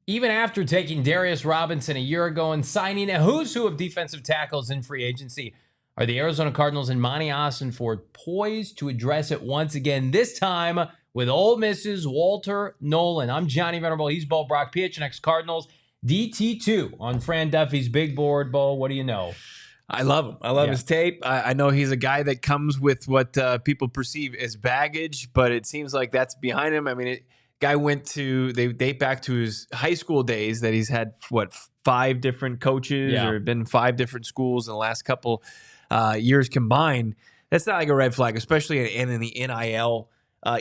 Even after taking Darius Robinson a year ago and signing a who's who of defensive tackles in free agency, are the Arizona Cardinals and Monty Ossenford poised to address it once again, this time with Ole Miss's Walter Nolen? I'm Johnny Venerable. He's Bo Brack, PHNX Cardinals, DT2 on Fran Duffy's big board. Bo, what do you know? I love him. I love his tape. I know he's a guy that comes with what people perceive as baggage, but it seems like that's behind him. I mean, guy they date back to his high school days that he's had, 5 different coaches or been 5 different schools in the last couple years combined. That's not like a red flag, especially in the NIL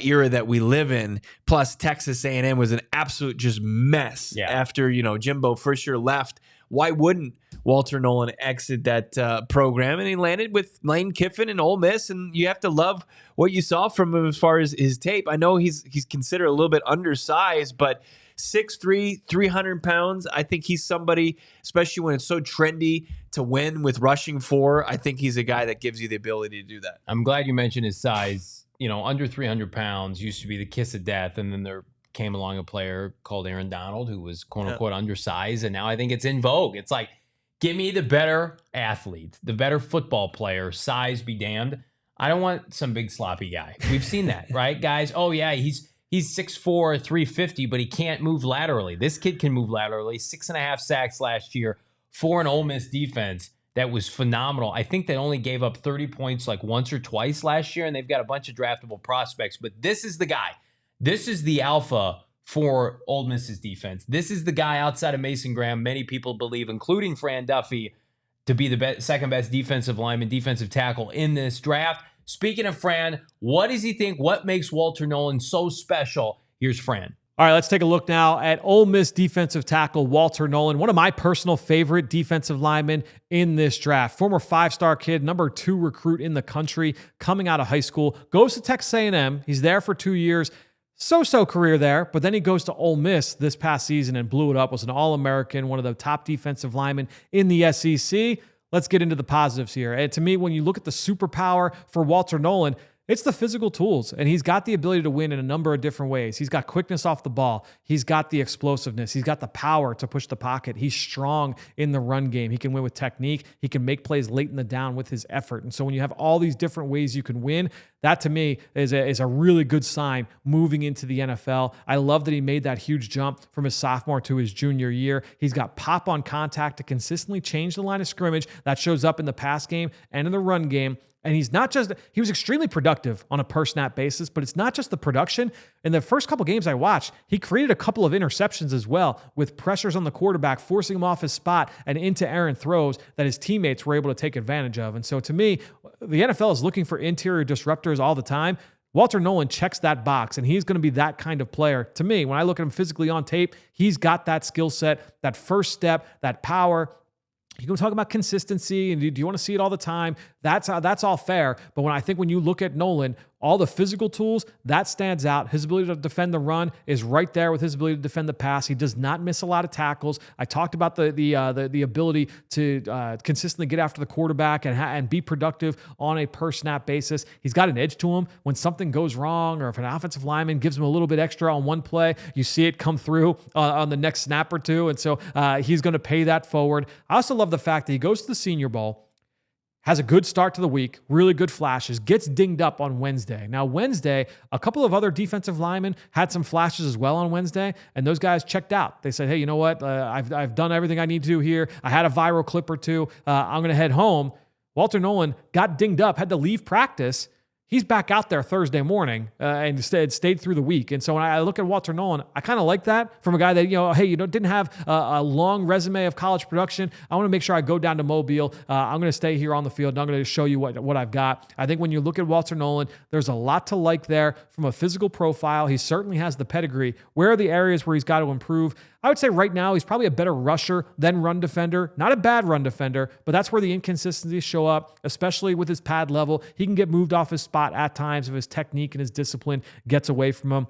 era that we live in. Plus, Texas A&M was an absolute just mess after, Jimbo Fisher left. Why wouldn't Walter Nolen exit that program? And he landed with Lane Kiffin and Ole Miss, and you have to love what you saw from him as far as his tape. I know he's considered a little bit undersized, but 6'3", 300 pounds. I think he's somebody, especially when it's so trendy to win with rushing 4. I think he's a guy that gives you the ability to do that. I'm glad you mentioned his size. Under 300 pounds used to be the kiss of death, and then there came along a player called Aaron Donald who was quote-unquote undersized, and now I think it's in vogue. It's like, give me the better athlete, the better football player, size be damned. I don't want some big sloppy guy. We've seen that, right, guys? Oh, yeah, he's 6'4", 350, but he can't move laterally. This kid can move laterally. 6.5 sacks last year for an Ole Miss defense that was phenomenal. I think they only gave up 30 points like once or twice last year, and they've got a bunch of draftable prospects. But this is the guy. This is the alpha for Ole Miss's defense. This is the guy outside of Mason Graham, many people believe, including Fran Duffy, to be the second best defensive lineman, defensive tackle in this draft. Speaking of Fran, what does he think? What makes Walter Nolen so special? Here's Fran. All right, let's take a look now at Ole Miss defensive tackle Walter Nolen, one of my personal favorite defensive linemen in this draft. Former 5-star kid, number 2 recruit in the country, coming out of high school, goes to Texas A&M. He's there for 2 years. So-so career there, but then he goes to Ole Miss this past season and blew it up, was an All-American, one of the top defensive linemen in the SEC. Let's get into the positives here. And to me, when you look at the superpower for Walter Nolen, it's the physical tools, and he's got the ability to win in a number of different ways. He's got quickness off the ball. He's got the explosiveness. He's got the power to push the pocket. He's strong in the run game. He can win with technique. He can make plays late in the down with his effort. And so when you have all these different ways you can win, that to me is a really good sign moving into the NFL. I love that he made that huge jump from his sophomore to his junior year. He's got pop on contact to consistently change the line of scrimmage. That shows up in the pass game and in the run game. And he was extremely productive on a per snap basis, but it's not just the production. In the first couple games I watched, he created a couple of interceptions as well with pressures on the quarterback, forcing him off his spot and into errant throws that his teammates were able to take advantage of. And so to me, the NFL is looking for interior disruptors all the time. Walter Nolen checks that box, and he's going to be that kind of player. To me, when I look at him physically on tape, he's got that skill set, that first step, that power. You can talk about consistency, and do you want to see it all the time? That's all fair. But when you look at Nolen, all the physical tools, that stands out. His ability to defend the run is right there with his ability to defend the pass. He does not miss a lot of tackles. I talked about the ability to consistently get after the quarterback and be productive on a per snap basis. He's got an edge to him. When something goes wrong, or if an offensive lineman gives him a little bit extra on one play, you see it come through on the next snap or two. And so he's going to pay that forward. I also love the fact that he goes to the Senior Bowl, has a good start to the week, really good flashes, gets dinged up on Wednesday. Now, Wednesday, a couple of other defensive linemen had some flashes as well on Wednesday, and those guys checked out. They said, hey, you know what? I've done everything I need to here. I had a viral clip or two. I'm going to head home. Walter Nolen got dinged up, had to leave practice. He's back out there Thursday morning and stayed through the week. And so when I look at Walter Nolen, I kind of like that from a guy that, didn't have a long resume of college production. I want to make sure I go down to Mobile. I'm going to stay here on the field, and I'm going to show you what I've got. I think when you look at Walter Nolen, there's a lot to like there from a physical profile. He certainly has the pedigree. Where are the areas where he's got to improve? I would say right now he's probably a better rusher than run defender. Not a bad run defender, but that's where the inconsistencies show up, especially with his pad level. He can get moved off his spot at times if his technique and his discipline gets away from him.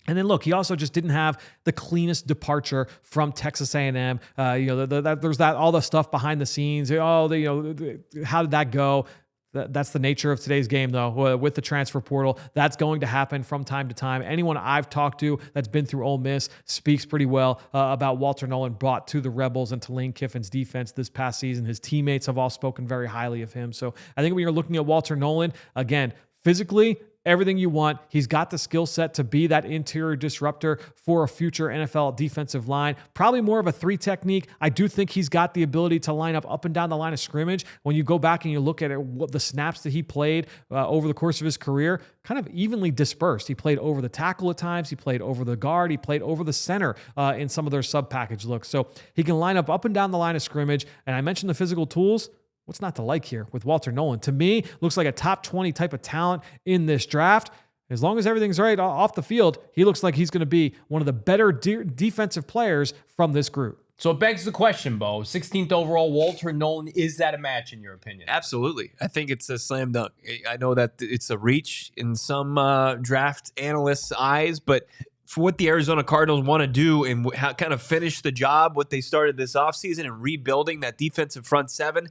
And then look, he also just didn't have the cleanest departure from Texas A&M. There's all the stuff behind the scenes. How did that go? That's the nature of today's game, though, with the transfer portal. That's going to happen from time to time. Anyone I've talked to that's been through Ole Miss speaks pretty well about Walter Nolen brought to the Rebels and to Lane Kiffin's defense this past season. His teammates have all spoken very highly of him. So I think when you're looking at Walter Nolen, again, physically, everything you want. He's got the skill set to be that interior disruptor for a future NFL defensive line. Probably more of a 3 technique. I do think he's got the ability to line up and down the line of scrimmage. When you go back and you look at it, what the snaps that he played over the course of his career, kind of evenly dispersed. He played over the tackle at times. He played over the guard. He played over the center in some of their sub-package looks. So he can line up and down the line of scrimmage. And I mentioned the physical tools. What's not to like here with Walter Nolen? To me, looks like a top 20 type of talent in this draft. As long as everything's right off the field, he looks like he's going to be one of the better defensive players from this group. So it begs the question, Bo. 16th overall, Walter Nolen, is that a match in your opinion? Absolutely. I think it's a slam dunk. I know that it's a reach in some draft analysts' eyes, but for what the Arizona Cardinals want to do and kind of finish the job, what they started this offseason and rebuilding that defensive front seven, a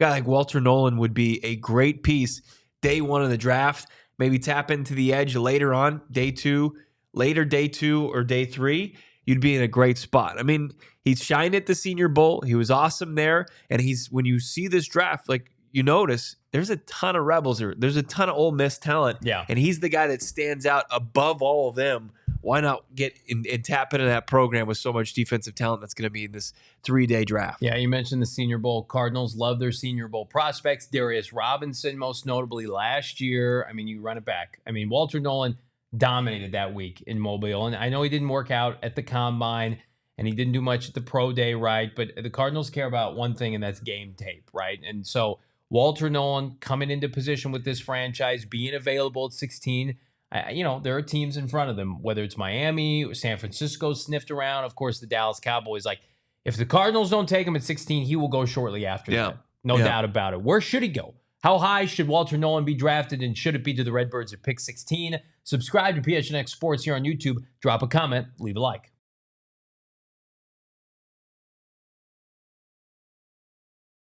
guy like Walter Nolen would be a great piece day 1 of the draft. Maybe tap into the edge later on, day 2 or day 3. You'd be in a great spot. I mean, he's shined at the Senior Bowl. He was awesome there. And when you see this draft, like you notice, there's a ton of Rebels here. There's a ton of Ole Miss talent. Yeah. And he's the guy that stands out above all of them. Why not get and tap into that program with so much defensive talent that's going to be in this 3-day draft? Yeah, you mentioned the Senior Bowl. Cardinals love their Senior Bowl prospects. Darius Robinson, most notably last year. I mean, you run it back. I mean, Walter Nolen dominated that week in Mobile. And I know he didn't work out at the Combine, and he didn't do much at the Pro Day, right? But the Cardinals care about one thing, and that's game tape, right? And so Walter Nolen coming into position with this franchise, being available at 16, there are teams in front of them, whether it's Miami or San Francisco sniffed around. Of course, the Dallas Cowboys. Like, if the Cardinals don't take him at 16, he will go shortly after that. No doubt about it. Where should he go? How high should Walter Nolen be drafted, and should it be to the Redbirds at pick 16? Subscribe to PHNX Sports here on YouTube. Drop a comment. Leave a like.